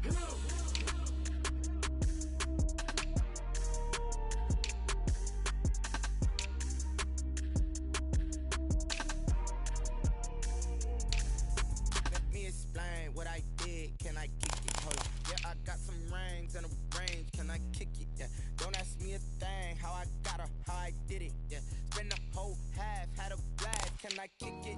Let me explain what I did. Can I kick it? Hold on. Yeah, I got some rings and a range. Can I kick it? Yeah. Don't ask me a thing. How I got her, how I did it. Yeah. Spend the whole half, had a blast. Can I kick it?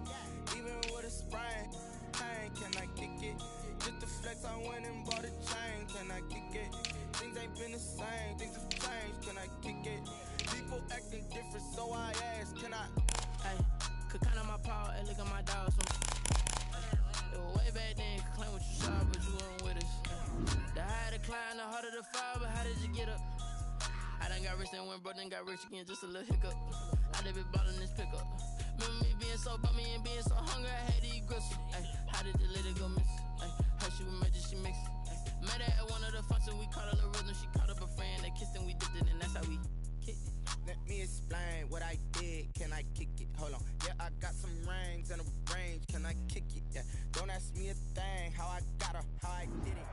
Even with a sprain. Pain, can I kick it? Just to flex, I went and bought a chain. Can I kick it? Things ain't been the same. Things have changed. Can I kick it? People acting different, so I ask. Can I? Hey, could count on my paw and look at my dogs. It was way back then, could claim what you saw, but you weren't with us. The higher the climb, the harder the fall, but how did you get up? I done got rich and went broke, then got rich again, just a little hiccup. I done been ballin' this pickup. Remember me being so bummy and being so hungry, I had to eat gristle. Ay, how did the lady go miss? Ay, how she was magic, she mixed. Met her at one of the functions, we caught her the rhythm, she caught up a friend, they kissed and we dipped it, and that's how we kicked it. Let me explain what I did. Can I kick it? Hold on. Yeah, I got some rings and a range. Can I kick it? Yeah. Don't ask me a thing. How I got her, how I did it.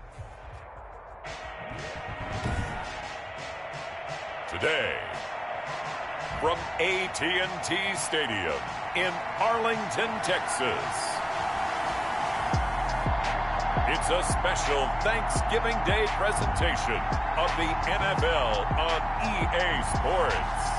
Today, from AT&T Stadium in Arlington, Texas, it's a special Thanksgiving Day presentation of the NFL on EA Sports.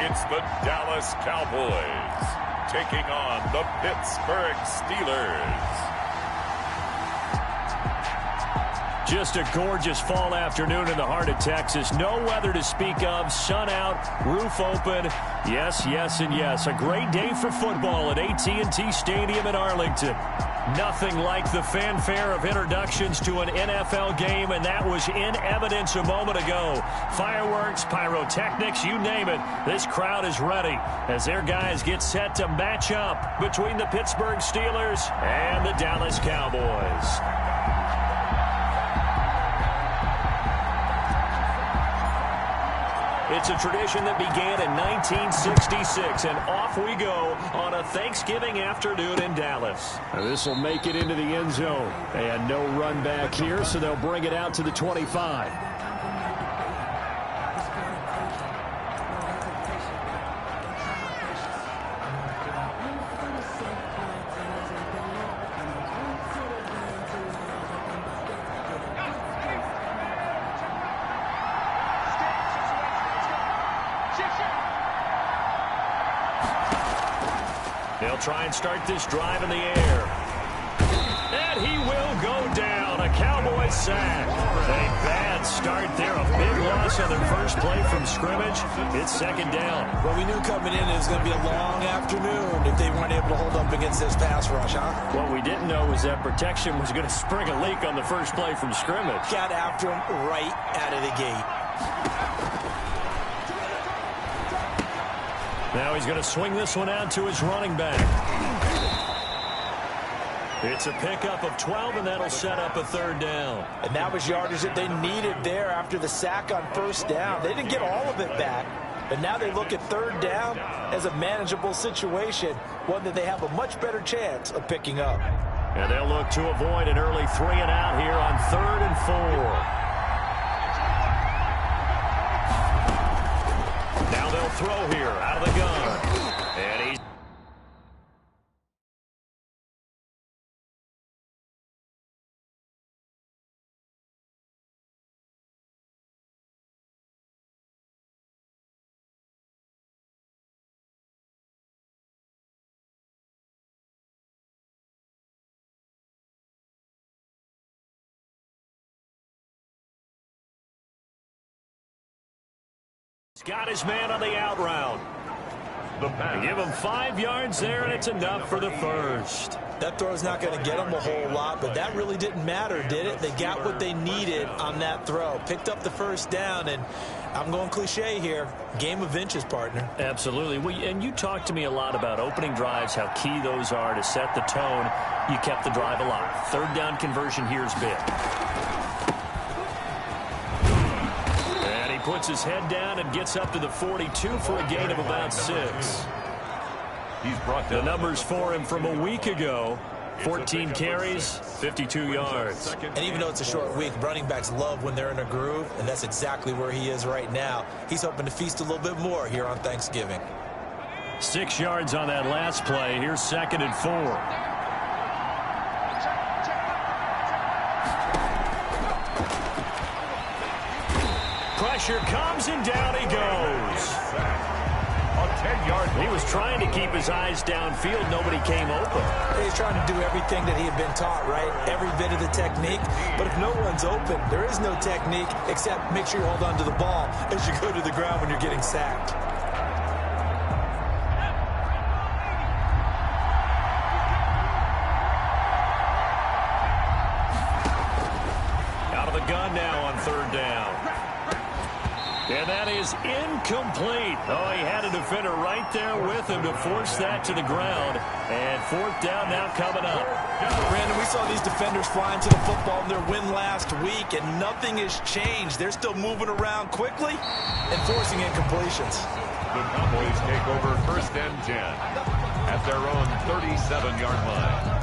It's the Dallas Cowboys taking on the Pittsburgh Steelers. Just a gorgeous fall afternoon in the heart of Texas. No weather to speak of. Sun out, roof open. Yes, yes, and yes. A great day for football at AT&T Stadium in Arlington. Nothing like the fanfare of introductions to an NFL game, and that was in evidence a moment ago. Fireworks, pyrotechnics, you name it. This crowd is ready as their guys get set to match up between the Pittsburgh Steelers and the Dallas Cowboys. It's a tradition that began in 1966, and off we go on a Thanksgiving afternoon in Dallas. This will make it into the end zone. And no run back here, so they'll bring it out to the 25. They'll try and start this drive in the air. And he will go down. A Cowboys sack. A bad start there. A big loss on their first play from scrimmage. It's second down. Well, we knew coming in it was going to be a long afternoon if they weren't able to hold up against this pass rush, huh? What we didn't know was that protection was going to spring a leak on the first play from scrimmage. Got after him right out of the gate. Now he's going to swing this one out to his running back. It's a pickup of 12, and that'll set up a third down. And that was yardage that they needed there after the sack on first down. They didn't get all of it back, but now they look at third down as a manageable situation, one that they have a much better chance of picking up. And they'll look to avoid an early 3 and out here on 3rd and 4. Now they'll throw here out of the gun. And he's got his man on the out route. Give him 5 yards there, and it's enough for the first. That throw's not going to get them a whole lot, but that really didn't matter, did it? They got what they needed on that throw. Picked up the first down, and I'm going cliche here. Game of inches, partner. Absolutely. And you talked to me a lot about opening drives, how key those are to set the tone. You kept the drive alive. Third down conversion here is big. And he puts his head down and gets up to the 42 for a gain of about 6. He's brought the numbers for him from a week ago. 14 carries, 52 yards. And even though it's a short week, running backs love when they're in a groove, and that's exactly where he is right now. He's hoping to feast a little bit more here on Thanksgiving. 6 yards on that last play. Here's 2nd and 4. Pressure comes, and down he goes. He was trying to keep his eyes downfield. Nobody came open. He's trying to do everything that he had been taught, right? Every bit of the technique. But if no one's open, there is no technique except make sure you hold on to the ball as you go to the ground when you're getting sacked. Out of the gun now on 3rd down. And that is incomplete. Oh, he had a defender right there with him to force that to the ground. And 4th down now coming up. Brandon, we saw these defenders flying to the football in their win last week, and nothing has changed. They're still moving around quickly and forcing incompletions. The Cowboys take over 1st and 10 at their own 37-yard line.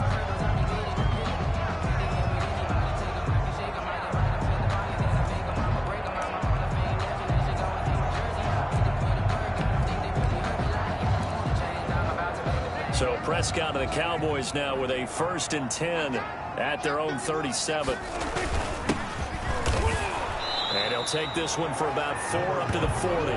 So Prescott and the Cowboys now with a 1st and 10 at their own 37. And he'll take this one for about 4 up to the 40.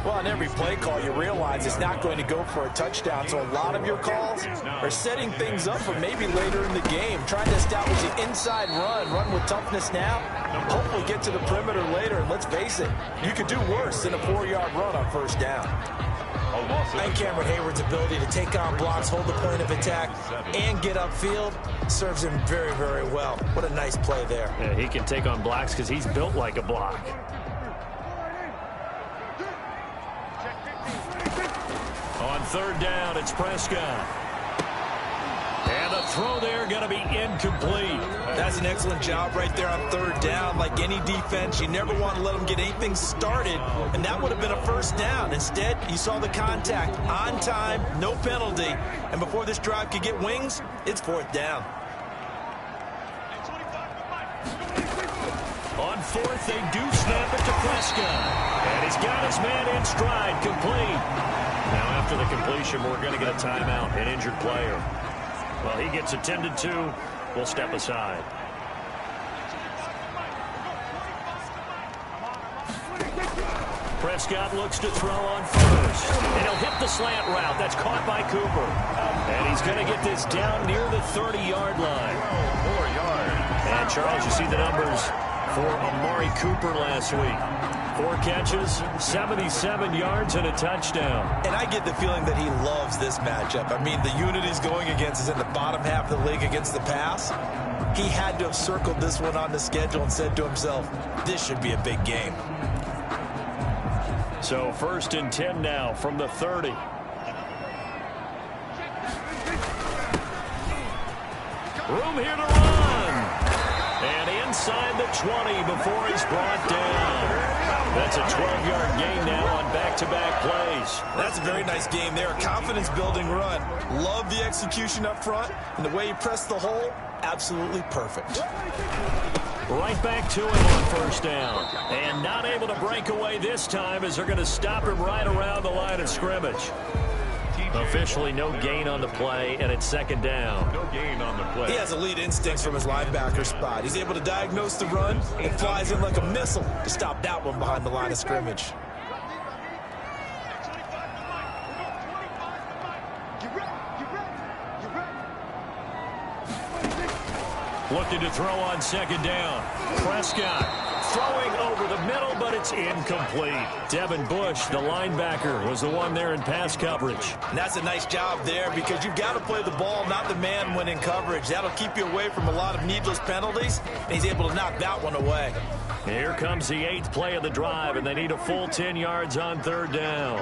Well, on every play call, you realize it's not going to go for a touchdown. So a lot of your calls are setting things up for maybe later in the game, trying to establish an inside run with toughness now, hopefully get to the perimeter later. And let's face it, you could do worse than a 4-yard run on 1st down. And Cameron Hayward's ability to take on blocks, hold the point of attack, and get upfield serves him very, very well. What a nice play there. Yeah, he can take on blocks because he's built like a block. On 3rd down, it's Prescott. And the throw there going to be incomplete. That's an excellent job right there on 3rd down. Like any defense, you never want to let them get anything started, and that would have been a 1st down. Instead, you saw the contact on time, no penalty, and before this drive could get wings, it's 4th down. On 4th, they do snap it to Prescott. And he's got his man in stride, complete. Now after the completion, we're going to get a timeout, an injured player. Well, he gets attended to. We'll step aside. Prescott looks to throw on 1st. And he'll hit the slant route. That's caught by Cooper. And he's going to get this down near the 30-yard line. 4 yards. And, Charles, you see the numbers for Amari Cooper last week. 4 catches, 77 yards, and a touchdown. And I get the feeling that he loves this matchup. I mean, the unit he's going against is in the bottom half of the league against the pass. He had to have circled this one on the schedule and said to himself, this should be a big game. So 1st and 10 now from the 30. Room here to run. And inside the 20 before he's brought down. That's a 12-yard gain now on back-to-back plays. That's a very nice game there. A confidence-building run. Love the execution up front. And the way he pressed the hole, absolutely perfect. Right back to him on 1st down. And not able to break away this time as they're going to stop him right around the line of scrimmage. Officially no gain on the play, and it's 2nd down. No gain on the play. He has elite instincts from his linebacker spot. He's able to diagnose the run and flies in like a missile to stop that one behind the line of scrimmage. Looking to throw on 2nd down. Prescott throwing over the middle, but it's incomplete. Devin Bush, the linebacker, was the one there in pass coverage. And that's a nice job there because you've got to play the ball, not the man when in coverage. That'll keep you away from a lot of needless penalties, and he's able to knock that one away. Here comes the 8th play of the drive, and they need a full 10 yards on 3rd down.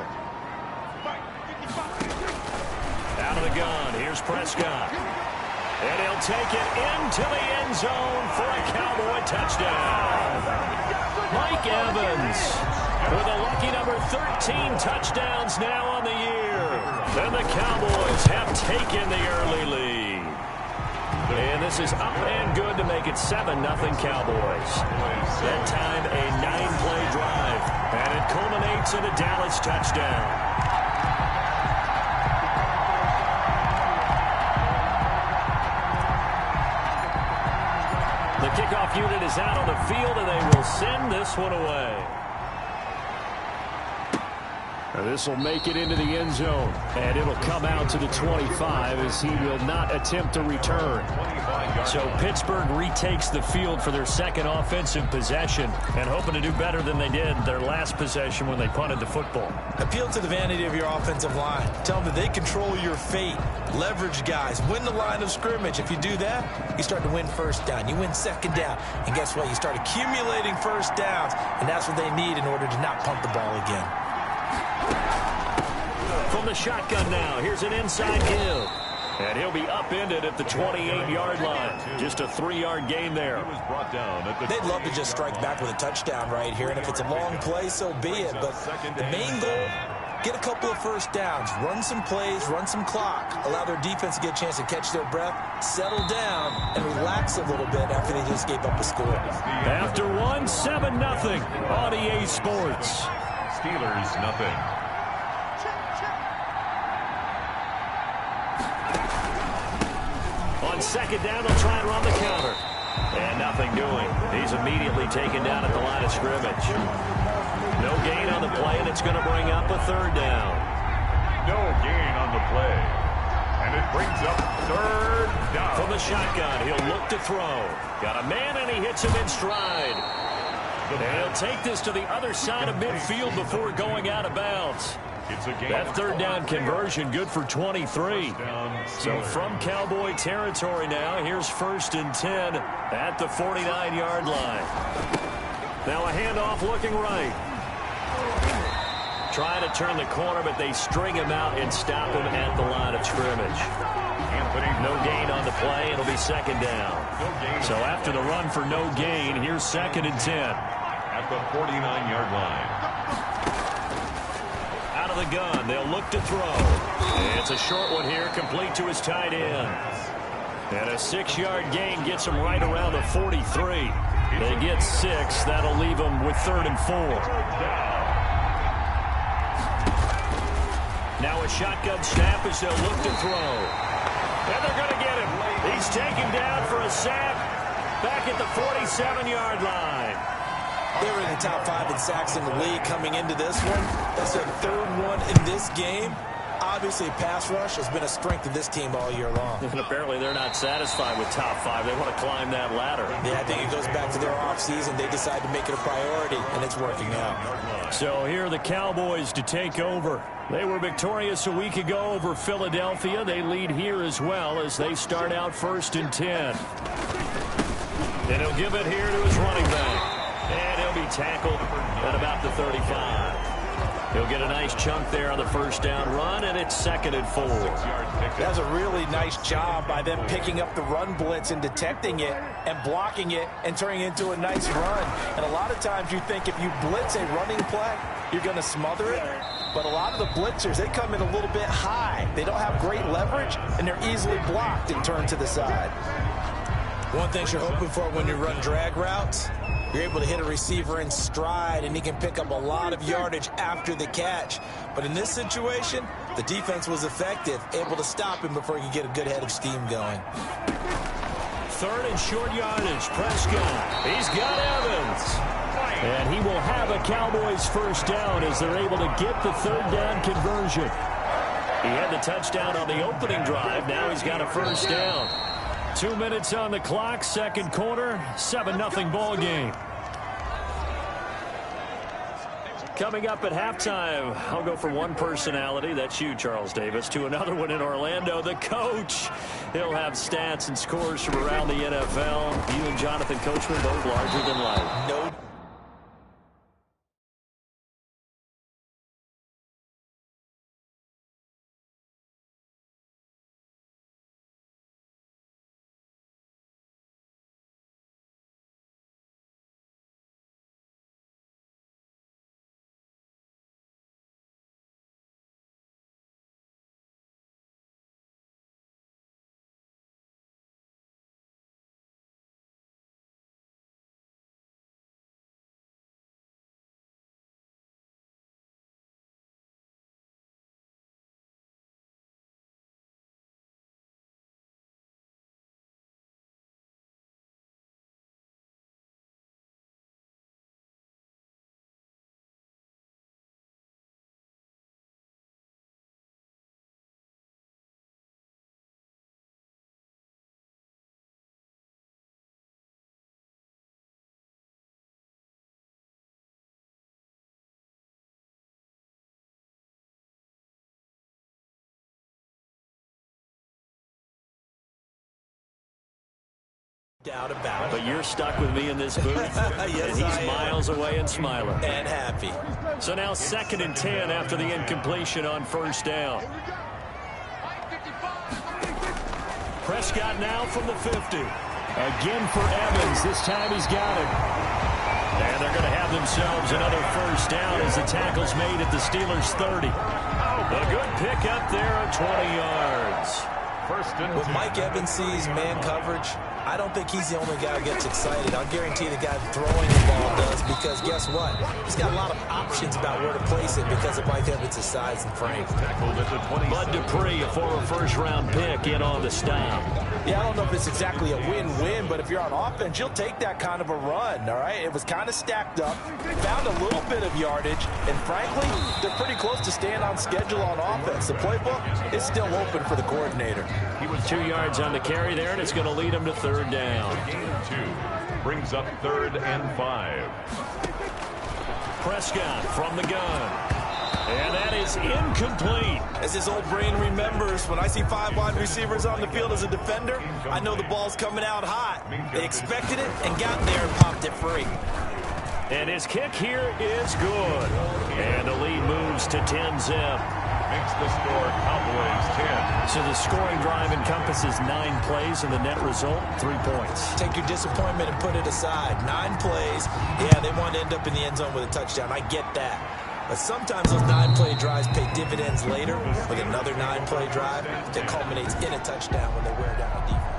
Out of the gun, here's Prescott. And he'll take it into the end zone for a Cowboy touchdown. Mike Evans with a lucky number 13 touchdowns now on the year. And the Cowboys have taken the early lead. And this is up and good to make it 7-0 Cowboys. That time a 9-play drive. And it culminates in a Dallas touchdown. The kickoff unit is out on the field, and they will send this one away. This will make it into the end zone, and it'll come out to the 25 as he will not attempt to return. So Pittsburgh retakes the field for their second offensive possession and hoping to do better than they did their last possession when they punted the football. Appeal to the vanity of your offensive line. Tell them that they control your fate. Leverage guys. Win the line of scrimmage. If you do that, you start to win first down. You win 2nd down. And guess what? You start accumulating first downs, and that's what they need in order to not punt the ball again. From the shotgun now, here's an inside give. And he'll be upended at the 28-yard line. Just a 3-yard gain there. They'd love to just strike back with a touchdown right here, and if it's a long play, so be it. But the main goal, get a couple of first downs, run some plays, run some clock, allow their defense to get a chance to catch their breath, settle down, and relax a little bit after they just gave up a score. After one, 7-0 on EA Sports. Steelers, nothing. On 2nd down, they'll try and run the counter. And nothing doing. He's immediately taken down at the line of scrimmage. No gain on the play, and it's going to bring up a 3rd down. No gain on the play. And it brings up 3rd down. From the shotgun, he'll look to throw. Got a man, and he hits him in stride. And he'll take this to the other side of midfield before going out of bounds. That 3rd down conversion good for 23. So from Cowboy territory now, here's 1st and 10 at the 49-yard line. Now a handoff looking right. Trying to turn the corner, but they string him out and stop him at the line of scrimmage. No gain on the play. It'll be 2nd down. So after the run for no gain, here's 2nd and 10. At the 49-yard line. Out of the gun, they'll look to throw. It's a short one here, complete to his tight end. And a 6-yard gain gets him right around the 43. They get 6. That'll leave them with 3rd and 4. Now a shotgun snap as they'll look to throw. And they're going to get him. He's taken down for a sack back at the 47-yard line. They were in the top 5 in sacks in the league coming into this one. That's their 3rd one in this game. Obviously, pass rush has been a strength of this team all year long. And apparently they're not satisfied with top 5. They want to climb that ladder. Yeah, I think it goes back to their offseason. They decide to make it a priority, and it's working out. So here are the Cowboys to take over. They were victorious a week ago over Philadelphia. They lead here as well as they start out 1st and 10. And he'll give it here to his running back. And he'll be tackled at about the 35. He'll get a nice chunk there on the 1st down run, and it's 2nd and 4. That's a really nice job by them picking up the run blitz and detecting it and blocking it and turning it into a nice run. And a lot of times you think if you blitz a running play, you're going to smother it. But a lot of the blitzers, they come in a little bit high. They don't have great leverage, and they're easily blocked and turned to the side. One thing you're hoping for when you run drag routes, you're able to hit a receiver in stride, and he can pick up a lot of yardage after the catch. But in this situation, the defense was effective, able to stop him before he could get a good head of steam going. 3rd and short yardage. Prescott. He's got Evans. And he will have a Cowboys 1st down as they're able to get the 3rd down conversion. He had the touchdown on the opening drive. Now he's got a 1st down. 2 minutes on the clock, 2nd quarter, 7-0 ball game. Coming up at halftime, I'll go from one personality, that's you, Charles Davis, to another one in Orlando, the coach. He'll have stats and scores from around the NFL. You and Jonathan Coachman, both larger than life. No Doubt about it. But you're stuck with me in this booth. Yes, and he's miles away and smiling. And happy. So now 2nd and 10 after the incompletion on 1st down. Prescott now from the 50. Again for Evans. This time he's got it. And they're going to have themselves another 1st down as the tackle's made at the Steelers' 30. A good pickup there of 20 yards. When Mike Evans sees man coverage, I don't think he's the only guy who gets excited. I'll guarantee the guy throwing the ball does, because guess what? He's got a lot of options about where to place it because of Mike Evans' size and frame. Bud Dupree, a former first-round pick, in on the stop. Yeah, I don't know if it's exactly a win-win, but if you're on offense, you'll take that kind of a run, all right? It was kind of stacked up, found a little bit of yardage, and frankly, they're pretty close to staying on schedule on offense. The playbook is still open for the coordinator. He was 2 yards on the carry there, and it's going to lead him to 3rd down. Gain of 2 brings up 3rd and 5. Prescott from the gun. And that is incomplete. As his old brain remembers, when I see 5 wide receivers on the field as a defender, I know the ball's coming out hot. They expected it and got there and popped it free. And his kick here is good. And the lead moves to 10-zip. Makes the score Cowboys 10. So the scoring drive encompasses 9 plays, and the net result, 3 points. Take your disappointment and put it aside. 9 plays. Yeah, they want to end up in the end zone with a touchdown. I get that. But sometimes those 9-play drives pay dividends later with another 9-play drive that culminates in a touchdown when they wear down a defense.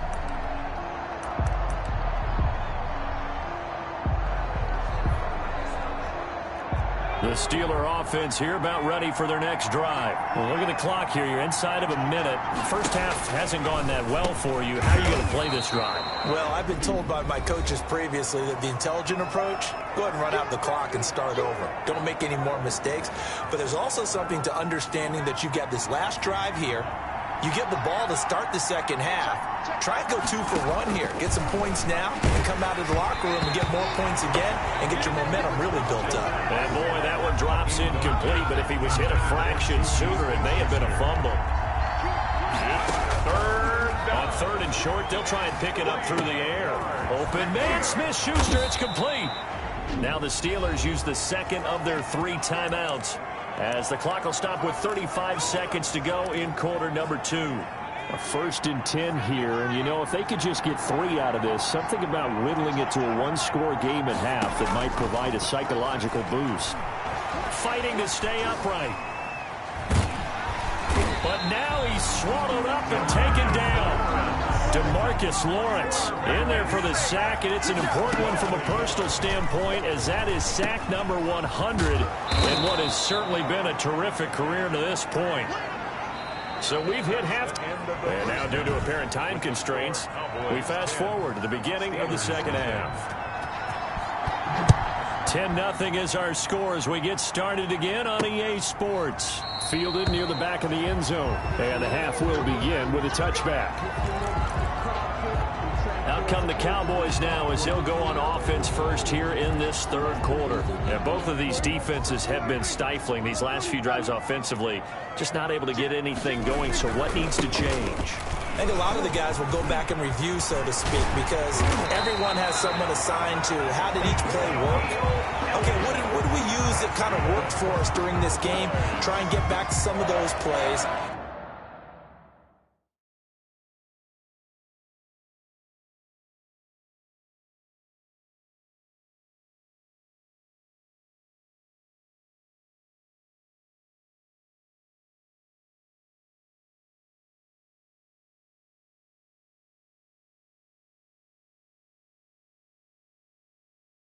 The Steeler offense here about ready for their next drive. Well, look at the clock here. You're inside of a minute. First half hasn't gone that well for you. How are you going to play this drive? Well, I've been told by my coaches previously that the intelligent approach, go ahead and run out the clock and start over. Don't make any more mistakes. But there's also something to understanding that you got this last drive here. You get the ball to start the second half. Try and go 2 for 1 here. Get some points now and come out of the locker room and get more points again and get your momentum really built up. And boy, that one drops incomplete, but if he was hit a fraction sooner, it may have been a fumble. On 3rd and short, they'll try and pick it up through the air. Open man, Smith-Schuster, it's complete. Now the Steelers use the 2nd of their 3 timeouts, as the clock will stop with 35 seconds to go in quarter number 2. A 1st and 10 here, and you know, if they could just get 3 out of this, something about whittling it to a 1-score game at half that might provide a psychological boost. Fighting to stay upright. But now he's swallowed up and taken down. DeMarcus Lawrence in there for the sack, and it's an important one from a personal standpoint, as that is sack number 100 in what has certainly been a terrific career to this point. So we've hit halftime, and now due to apparent time constraints, we fast forward to the beginning of the second half. 10-0 is our score as we get started again on EA Sports. Fielded near the back of the end zone, and the half will begin with a touchback. Out come the Cowboys now as they'll go on offense first here in this 3rd quarter. And both of these defenses have been stifling these last few drives offensively. Just not able to get anything going, so what needs to change? I think a lot of the guys will go back and review, so to speak, because everyone has someone assigned to how did each play work. Okay, what did we use that kind of worked for us during this game? Try and get back to some of those plays.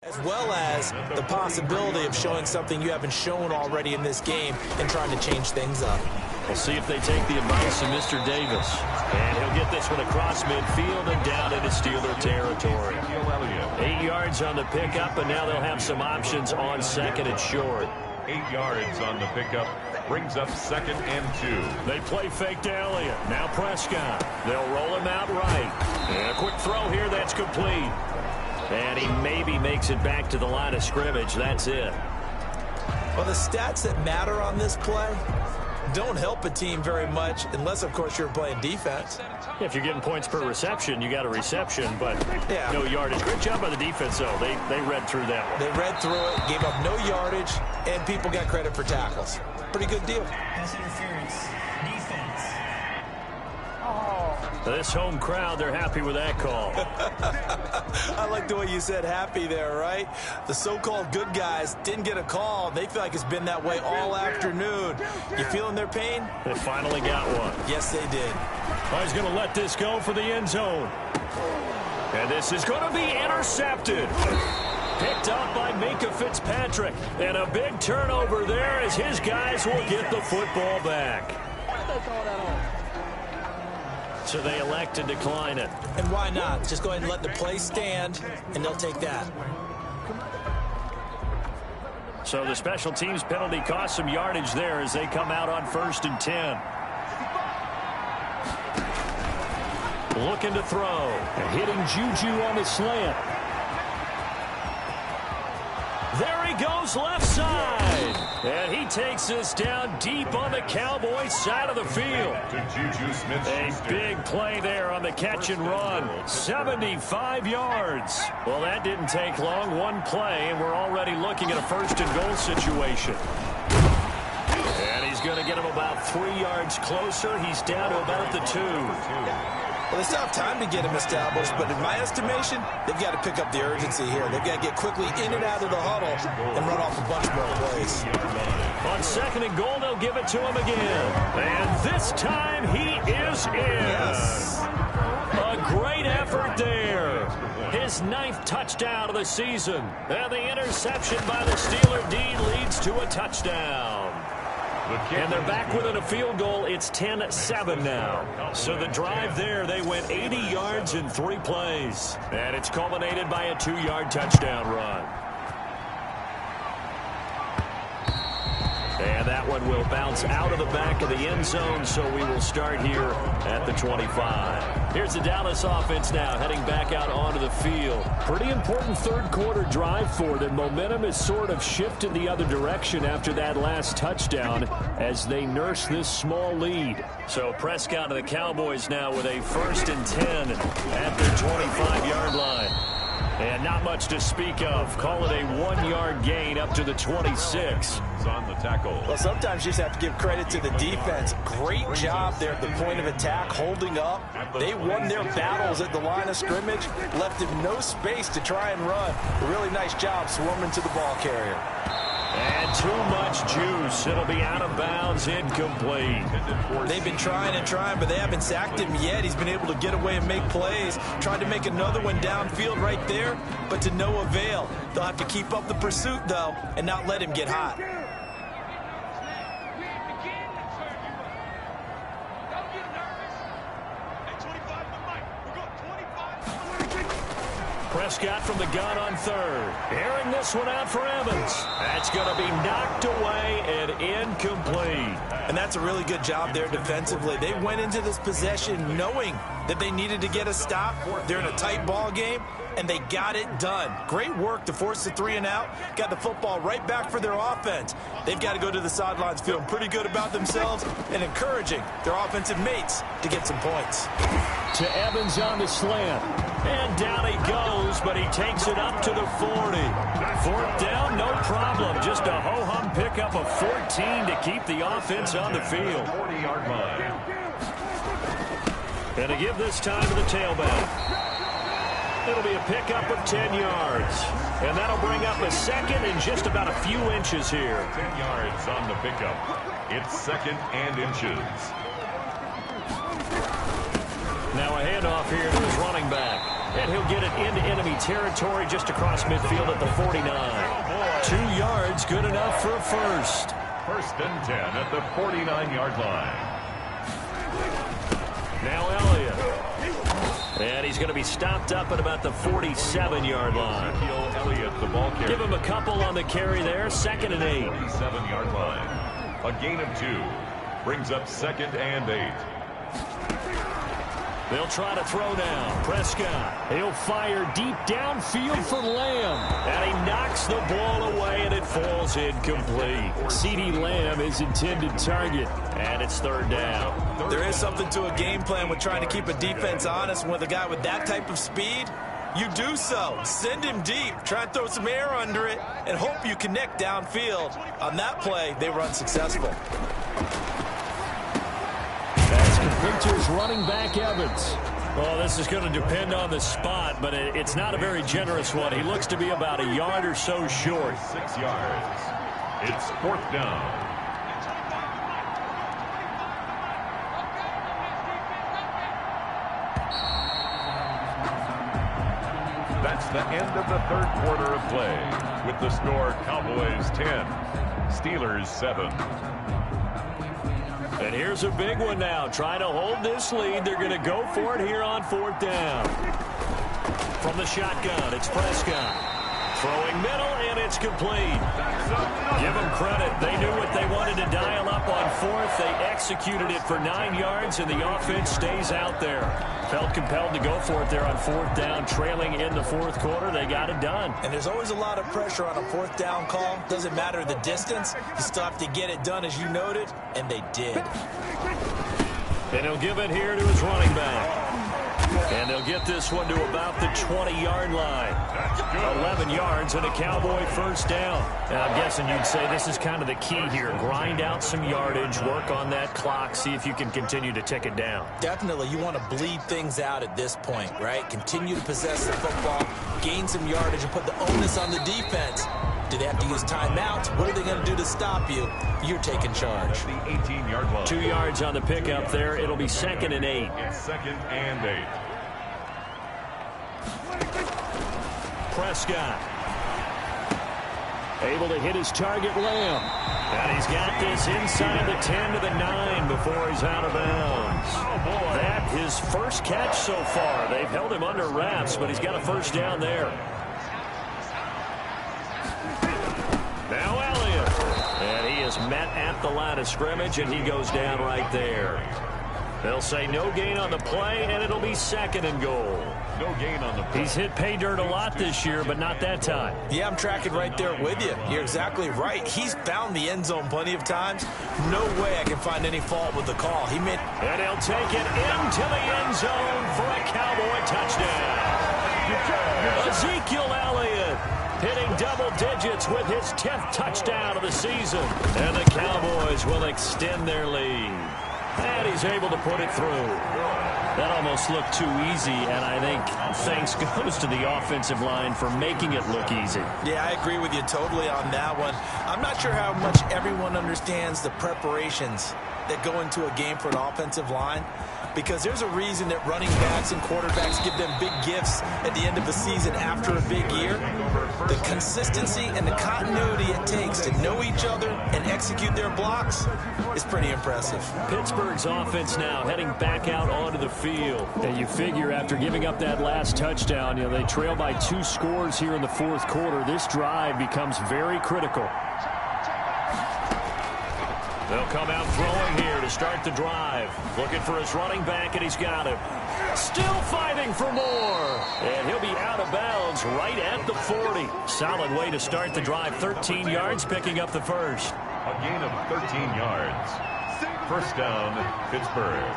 As well as the possibility of showing something you haven't shown already in this game and trying to change things up. We'll see if they take the advice of Mr. Davis. And he'll get this one across midfield and down into Steeler territory. 8 yards on the pickup, and now they'll have some options on 2nd and short. 8 yards on the pickup brings up 2nd and 2. They play fake to Elliott. Now Prescott. They'll roll him out right. And a quick throw here that's complete. And he maybe makes it back to the line of scrimmage. That's it. Well, the stats that matter on this play, don't help a team very much unless, of course, you're playing defense. If you're getting points per reception, you got a reception, but no yardage. Great job by the defense, though. They read through that one. They read through it, gave up no yardage, and people got credit for tackles. Pretty good deal. Pass interference. Defense. This home crowd, they're happy with that call. I like the way you said happy there, right? The so-called good guys didn't get a call. They feel like it's been that way all afternoon. You feeling their pain? They finally got one. Yes, they did. He's going to let this go for the end zone. And this is going to be intercepted. Picked up by Minkah Fitzpatrick. And a big turnover there as his guys will get the football back. So they elect to decline it. And why not? Just go ahead and let the play stand, and they'll take that. So the special teams penalty cost some yardage there as they come out on 1st and 10. Looking to throw. Hitting Juju on the slant. There he goes left side. And he takes this down deep on the Cowboys side of the field. A big play there on the catch and run. 75 yards. Well, that didn't take long. One play, and we're already looking at a 1st and goal situation. And he's going to get him about 3 yards closer. He's down to about the 2. Well, they still have time to get him established, but in my estimation, they've got to pick up the urgency here. They've got to get quickly in and out of the huddle and run off a bunch more plays. On 2nd and goal, they'll give it to him again. And this time, he is in. Yes. A great effort there. His 9th touchdown of the season. And the interception by the Steeler D leads to a touchdown. And they're back within a field goal. It's 10-7 now. So the drive there, they went 80 yards in 3 plays. And it's culminated by a 2-yard touchdown run. And that one will bounce out of the back of the end zone, so we will start here at the 25. Here's the Dallas offense now, heading back out onto the field. Pretty important 3rd quarter drive for them. Momentum has sort of shifted the other direction after that last touchdown as they nurse this small lead. So Prescott and the Cowboys now with a 1st and 10 at their 25-yard line. And not much to speak of. Call it a 1-yard gain up to the 26. On the tackle. Well, sometimes you just have to give credit to the defense. Great job there at the point of attack, holding up. They won their battles at the line of scrimmage, left him no space to try and run. A really nice job swarming to the ball carrier. And too much juice. It'll be out of bounds, incomplete. They've been trying and trying, but they haven't sacked him yet. He's been able to get away and make plays. Tried to make another one downfield right there, but to no avail. They'll have to keep up the pursuit, though, and not let him get hot. Prescott from the gun on 3rd. Airing this one out for Evans. That's going to be knocked away and incomplete. And that's a really good job there defensively. They went into this possession knowing that they needed to get a stop. They're in a tight ball game, and they got it done. Great work to force the 3 and out. Got the football right back for their offense. They've got to go to the sidelines feeling pretty good about themselves and encouraging their offensive mates to get some points. To Evans on the slant. And down he goes, but he takes it up to the 40. 4th down, no problem. Just a ho-hum pickup of 14 to keep the offense on the field. 40-yard line. And to give this time to the tailback. It'll be a pickup of 10 yards. And that'll bring up a 2nd and just about a few inches here. 10 yards on the pickup. It's 2nd and inches. Now a handoff here to his running back. And he'll get it into enemy territory just across midfield at the 49. 2 yards, good enough for a 1st. 1st and 10 at the 49-yard line. Now Elliott. And he's going to be stopped up at about the 47-yard line. Elliott, the ball carrier. Give him a couple on the carry there. 2nd and 8. 47-yard line. A gain of 2. Brings up 2nd and 8. They'll try to throw now. Prescott. He'll fire deep downfield for Lamb. And he knocks the ball away, and it falls incomplete. CeeDee Lamb is intended target, and it's third down. There is something to a game plan with trying to keep a defense honest. With a guy with that type of speed, you do so. Send him deep. Try and throw some air under it and hope you connect downfield. On that play, they were unsuccessful. That's complete to his running back, Evans. Well, this is going to depend on the spot, but it's not a very generous one. He looks to be about a yard or so short. 6 yards. It's fourth down. That's the end of the third quarter of play. With the score, Cowboys 10, Steelers 7. And here's a big one now. Trying to hold this lead. They're going to go for it here on fourth down. From the shotgun, it's Prescott. Throwing middle, and it's complete. Give them credit. They knew what they wanted to dial up on fourth. They executed it for 9 yards, and the offense stays out there. Felt compelled to go for it there on fourth down, trailing in the fourth quarter. They got it done. And there's always a lot of pressure on a fourth down call. Doesn't matter the distance. You still have to get it done, as you noted, and they did. And he'll give it here to his running back. And they'll get this one to about the 20-yard line. 11 yards and a Cowboy first down. And I'm guessing you'd say this is kind of the key here. Grind out some yardage, work on that clock, see if you can continue to tick it down. Definitely, you want to bleed things out at this point, right? Continue to possess the football, gain some yardage, and put the onus on the defense. Do they have to use timeouts? What are they going to do to stop you? You're taking charge. The 18-yard line. 2 yards on the pickup there. It'll be 2nd and 8. Second and 8. Prescott. Able to hit his target, Lamb. And he's got this inside the 10 to the 9 before he's out of bounds. That his first catch so far. They've held him under wraps, but he's got a first down there. Now Elliott. And he is met at the line of scrimmage, and he goes down right there. They'll say no gain on the play, and it'll be 2nd and goal. No gain on the play. He's hit pay dirt a lot this year, but not that time. Yeah, I'm tracking right there with you. You're exactly right. He's found the end zone plenty of times. No way I can find any fault with the call. And he'll take it into the end zone for a Cowboy touchdown. Ezekiel Elliott hitting double digits with his 10th touchdown of the season. And the Cowboys will extend their lead. And he's able to put it through. That almost looked too easy, and I think thanks goes to the offensive line for making it look easy. Yeah, I agree with you totally on that one. I'm not sure how much everyone understands the preparations that go into a game for an offensive line, because there's a reason that running backs and quarterbacks give them big gifts at the end of the season after a big year. The consistency and the continuity it takes to know each other and execute their blocks is pretty impressive. Pittsburgh's offense now heading back out onto the field. And you figure after giving up that last touchdown, they trail by 2 scores here in the fourth quarter. This drive becomes very critical. They'll come out throwing here to start the drive. Looking for his running back, and he's got him. Still fighting for more. And he'll be out of bounds right at the 40. Solid way to start the drive. 13 yards, picking up the first. A gain of 13 yards. First down, Pittsburgh.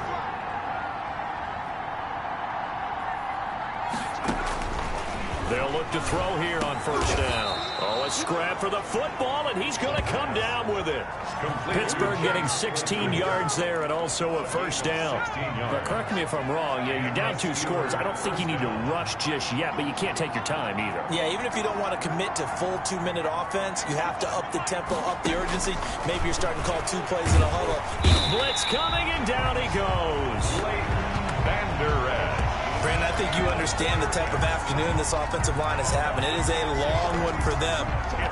They'll look to throw here on first down. Oh, a scrap for the football, and he's going to come down with it. Pittsburgh getting 16 yards there and also a first down. But correct me if I'm wrong, you're down 2 scores. I don't think you need to rush just yet, but you can't take your time either. Yeah, even if you don't want to commit to full 2-minute offense, you have to up the tempo, up the urgency. Maybe you're starting to call 2 plays in a huddle. Blitz coming, and down he goes. Van Der Esch. Brandon, I think you understand the type of afternoon this offensive line is having. It is a long one for them.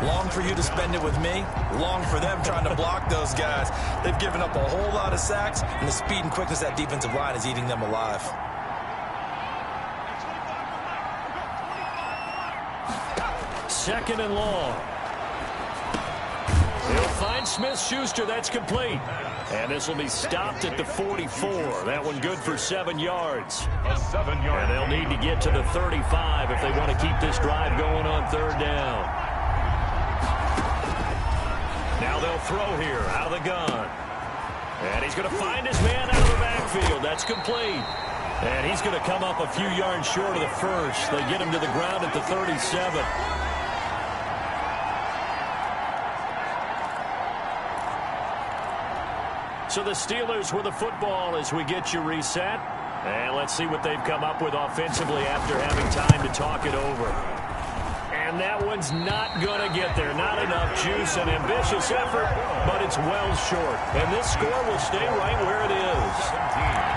Long for you to spend it with me. Long for them trying to block those guys. They've given up a whole lot of sacks, and the speed and quickness of that defensive line is eating them alive. Second and long. He'll find Smith-Schuster. That's complete. And this will be stopped at the 44. That one good for 7 yards. A 7-yard. And they'll need to get to the 35 if they want to keep this drive going on third down. Now they'll throw here out of the gun. And he's going to find his man out of the backfield. That's complete. And he's going to come up a few yards short of the first. They get him to the ground at the 37. So the Steelers with the football as we get you reset. And let's see what they've come up with offensively after having time to talk it over. And that one's not going to get there. Not enough juice. An ambitious effort, but it's well short. And this score will stay right where it is.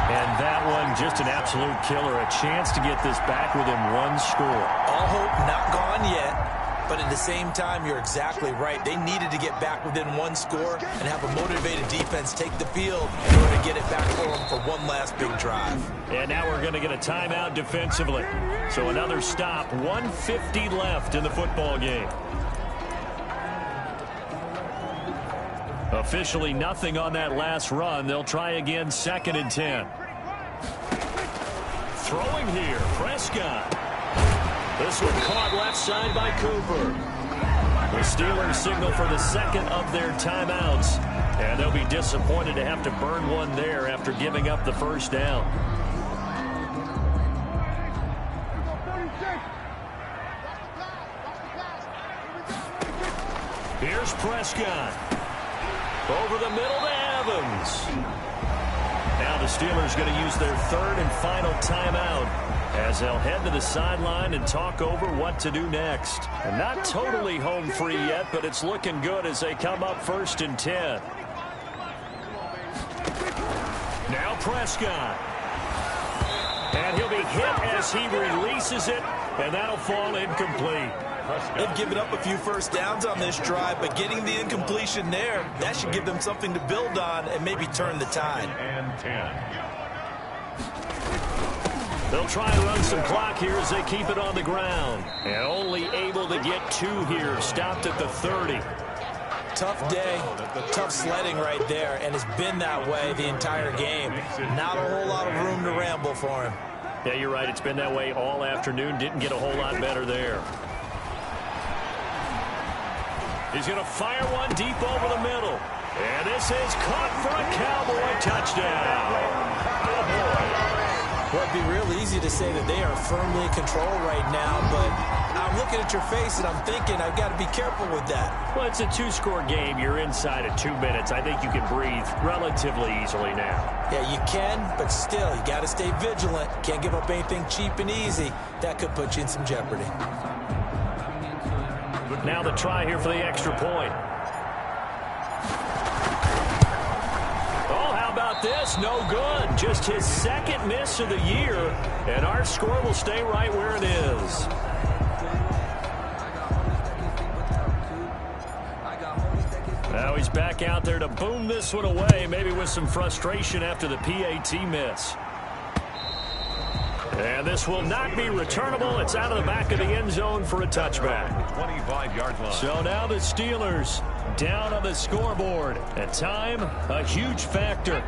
And that one just an absolute killer. A chance to get this back within one score. All hope not gone yet. But at the same time, you're exactly right. They needed to get back within one score and have a motivated defense take the field in order to get it back for them for one last big drive. And now we're going to get a timeout defensively. So another stop. 1:50 left in the football game. Officially nothing on that last run. They'll try again, 2nd and 10. Throwing here, Prescott. This one caught left side by Cooper. The Steelers signal for the second of their timeouts. And they'll be disappointed to have to burn one there after giving up the first down. Here's Prescott. Over the middle to Evans. Now the Steelers going to use their third and final timeout as they'll head to the sideline and talk over what to do next. And not totally home free yet, but it's looking good as they come up 1st and 10. Now Prescott. And he'll be hit as he releases it, and that'll fall incomplete. They've given up a few first downs on this drive, but getting the incompletion there, that should give them something to build on and maybe turn the tide. And 10. They'll try and run some clock here as they keep it on the ground. And only able to get 2 here, stopped at the 30. Tough day, tough sledding right there, and it's been that way the entire game. Not a whole lot of room to ramble for him. Yeah, you're right. It's been that way all afternoon. Didn't get a whole lot better there. He's going to fire one deep over the middle. And this is caught for a Cowboy touchdown. Well, it'd be real easy to say that they are firmly in control right now, but I'm looking at your face and I'm thinking I've got to be careful with that. Well, it's a 2-score game. You're inside of 2 minutes. I think you can breathe relatively easily now. Yeah, you can, but still, you got to stay vigilant. Can't give up anything cheap and easy. That could put you in some jeopardy. Now the try here for the extra point. Oh, how about this? No good. Just his 2nd miss of the year, and our score will stay right where it is. Now he's back out there to boom this one away, maybe with some frustration after the PAT miss. And this will not be returnable. It's out of the back of the end zone for a touchback. 25-yard line. So now the Steelers down on the scoreboard. At time, a huge factor.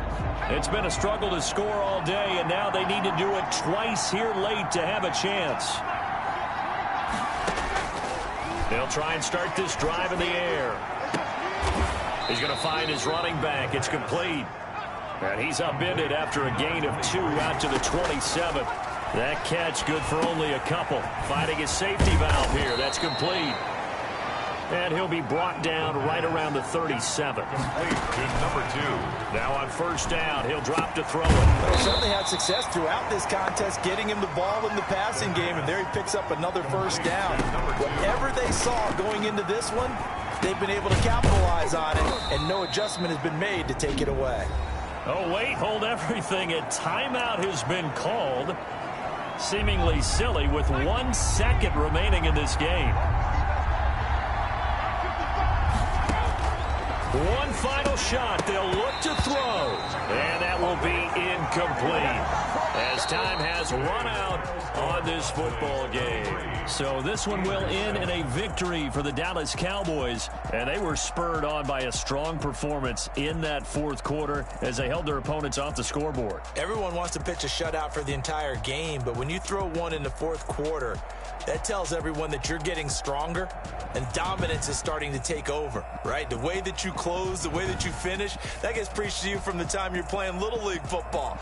It's been a struggle to score all day, and now they need to do it twice here late to have a chance. They'll try and start this drive in the air. He's going to find his running back. It's complete. And he's upended after a gain of 2 out to the 27. That catch good for only a couple. Finding his safety valve here. That's complete. And he'll be brought down right around the 37. Complete to number 2. Now on 1st down, he'll drop to throw it. Well, certainly had success throughout this contest, getting him the ball in the passing game, and there he picks up another 1st down. Whatever they saw going into this one, they've been able to capitalize on it, and no adjustment has been made to take it away. Oh, wait, hold everything. A timeout has been called. Seemingly silly with 1 second remaining in this game. One final shot. They'll look to throw. And that will be incomplete as time has run out on this football game. So this one will end in a victory for the Dallas Cowboys. And they were spurred on by a strong performance in that fourth quarter as they held their opponents off the scoreboard. Everyone wants to pitch a shutout for the entire game, but when you throw one in the fourth quarter, that tells everyone that you're getting stronger and dominance is starting to take over, right? The way that you close, the way that you finish, that gets preached to you from the time you're playing Little League football.